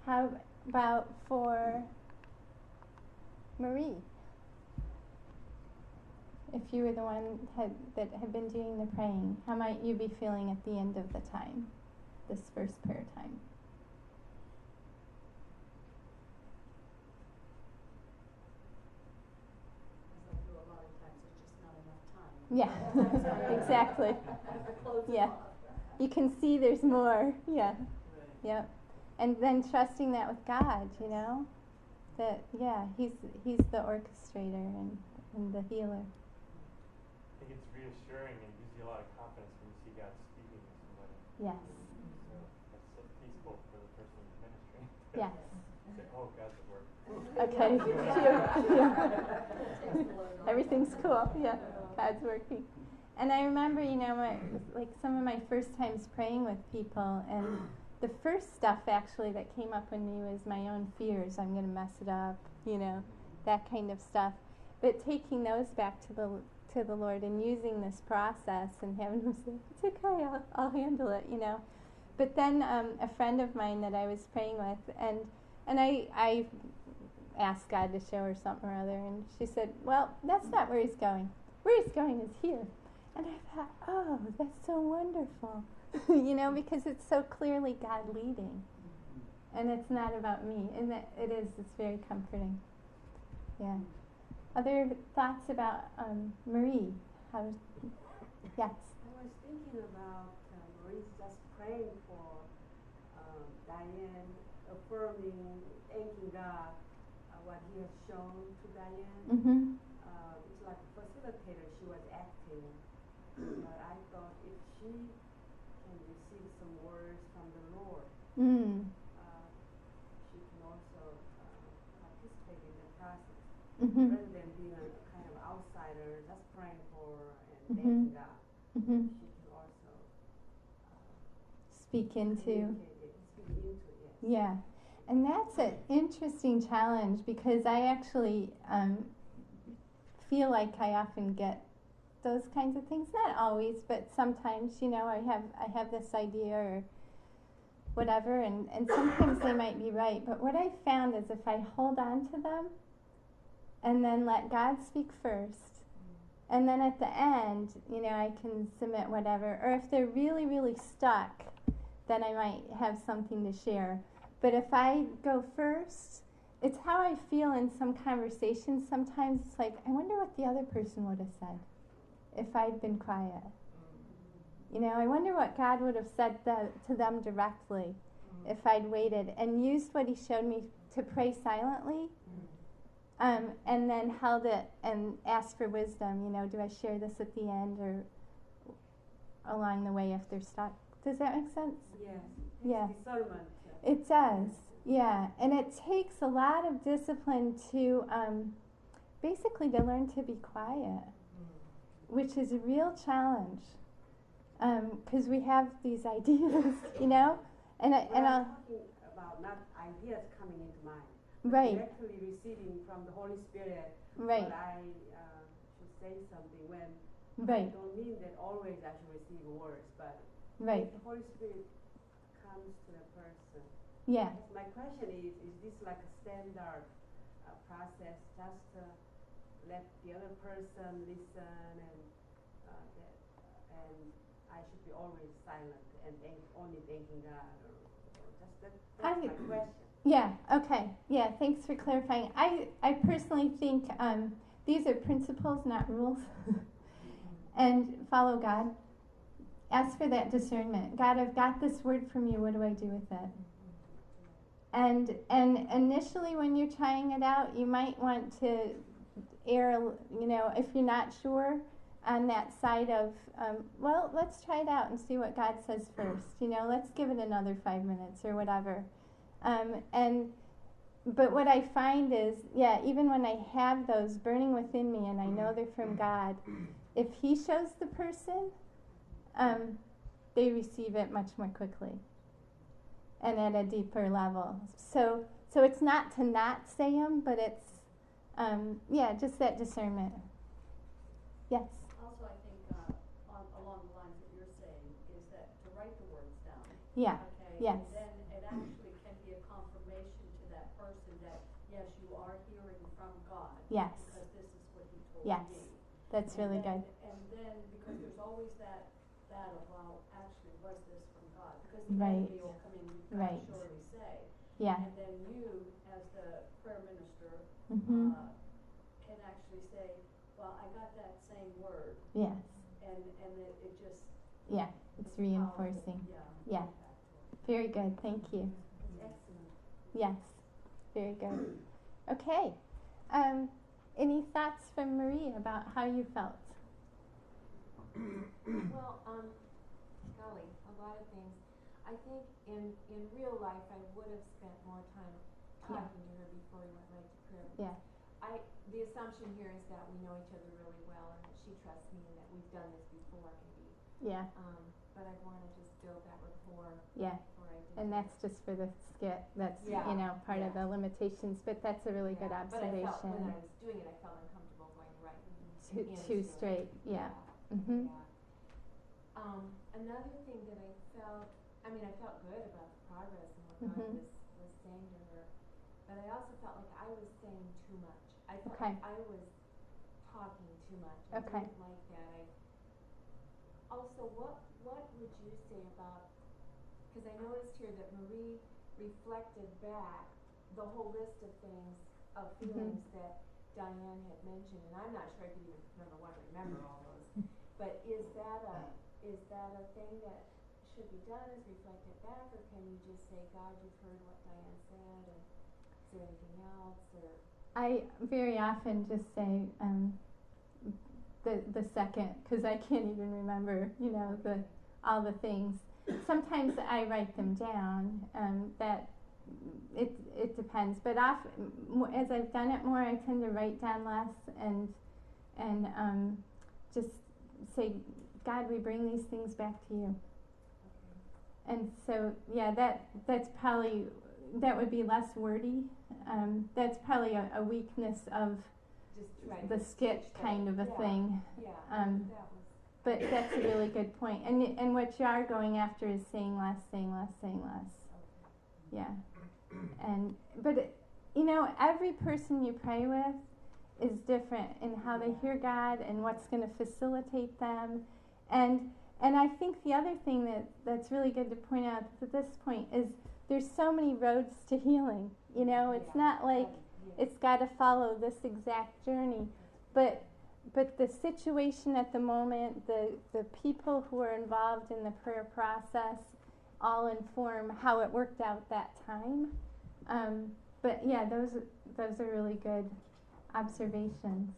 How about for Marie? If you were the one that had been doing the praying, how might you be feeling at the end of the time, this first prayer time? Yeah, exactly. Yeah, you can see there's more. Yeah, yeah, and then trusting that with God, you know, that He's the orchestrator and the healer. I think it's reassuring and gives you a lot of confidence when you see God speaking to somebody. Yes. So that's so peaceful for the person ministering. Yes. Say, oh, God's at work. Okay. Everything's cool. Yeah, God's working. And I remember, you know, like some of my first times praying with people, and the first stuff actually that came up in me was my own fears. I'm going to mess it up, you know, that kind of stuff. But taking those back to the Lord and using this process and having Him say, "It's okay, I'll handle it," you know. But then a friend of mine that I was praying with, and I asked God to show her something or other, and she said, "Well, that's not where He's going. Where He's going is here." And I thought, oh, that's so wonderful, you know, because it's so clearly God leading, and it's not about me, and that it's very comforting. Yeah. Other thoughts about Marie? Yes. I was thinking about Marie's just praying for Diane, affirming, thanking God what He has shown to Diane. Mm-hmm. It's like a facilitator, she was acting. But I thought if she can receive some words from the Lord, she can also participate in the process, rather than being a kind of outsider, just praying for and thanking God. She can also speak into. Speak into it. Yeah, and that's an interesting challenge, because I actually feel like I often get those kinds of things, not always, but sometimes, you know, I have this idea or whatever, and sometimes they might be right, but what I found is if I hold on to them and then let God speak first, and then at the end, you know, I can submit whatever, or if they're really, really stuck, then I might have something to share. But if I go first, it's how I feel in some conversations. Sometimes it's like, I wonder what the other person would have said if I'd been quiet. You know, I wonder what God would have said to them directly if I'd waited and used what He showed me to pray silently, and then held it and asked for wisdom. You know, do I share this at the end or along the way if they're stuck? Does that make sense? Yes. Yeah. Discernment. It does. Yeah. And it takes a lot of discipline to basically to learn to be quiet, which is a real challenge, because we have these ideas, you know, I'm talking about not ideas coming into mind, but right, directly receiving from the Holy Spirit. right, But I should say something when right, I don't mean that always I should receive words, but right, if the Holy Spirit comes to the person. yeah. My question is this like a standard process, just let the other person listen, and and I should be always silent and only thanking God, or just that's my question. Yeah, okay. Yeah, thanks for clarifying. I personally think these are principles, not rules. And follow God. Ask for that discernment. God, I've got this word from you. What do I do with it? And initially when you're trying it out, you might want to err, you know, if you're not sure, on that side of, well, let's try it out and see what God says first. You know, let's give it another 5 minutes or whatever. But what I find is, yeah, even when I have those burning within me and I know they're from God, if He shows the person, they receive it much more quickly and at a deeper level. So it's not to not say them, but it's, just that discernment. Yes? Also, I think along the lines that you're saying is that to write the words down. Yeah. Okay. Yes. And then it actually can be a confirmation Yes. because this is what he told Yes. me. That's really good. And then, because there's always that battle, well, actually, was this from God? Because the Right. enemy will come in, you Right. can surely say. Yeah. And then you, as the prayer minister, Mhm. can actually say, well, I got that same word, Yes. and it just. Yeah. It's reinforcing. Powerful. Yeah. Very good. Thank you. Excellent. Yes. Very good. Okay. Any thoughts from Marie about how you felt? Well, golly, a lot of things. I think in real life I would have spent more time talking to her before we went right to prayer. Yeah. The assumption here is that we know each other really well and that she trusts me and that we've done this before maybe. Yeah. But I want to just build that rapport Yeah. before I do And that. that's just for the skit. That's Yeah. part of Yeah. the limitations. But that's a really good But I felt when observation. I was doing it I felt uncomfortable going right Too into it. straight. Yeah. Mhm. Yeah. Another thing that I felt good about the progress and what God Mhm. was saying to her, but I also felt like I was saying too much. I felt Okay. like I was talking too much. I Okay. didn't like that. Also, what would you say about, because I noticed here that Marie reflected back the whole list of things, of feelings that Diane had mentioned, and I'm not sure I could even, number one, remember all those. But is that a thing that should be done, is reflected back, or can you just say, God, you've heard what Diane said, and is there anything else, or? I very often just say the second, because I can't even remember, all the things. Sometimes I write them down. That it depends, but often, as I've done it more, I tend to write down less and just say, God, we bring these things back to you. And so, yeah, that's probably, that would be less wordy. That's probably a weakness of Just trying the to skit stitch kind of a yeah, thing. Yeah, Um, that was. But that's a really good point. And what you are going after is saying less, saying less, saying less. Okay. Yeah. But every person you pray with is different in how they hear God and what's going to facilitate them. And I think the other thing that's really good to point out at this point is there's so many roads to healing. It's not like it's got to follow this exact journey, but the situation at the moment, the people who are involved in the prayer process, all inform how it worked out that time. But yeah, those are really good observations.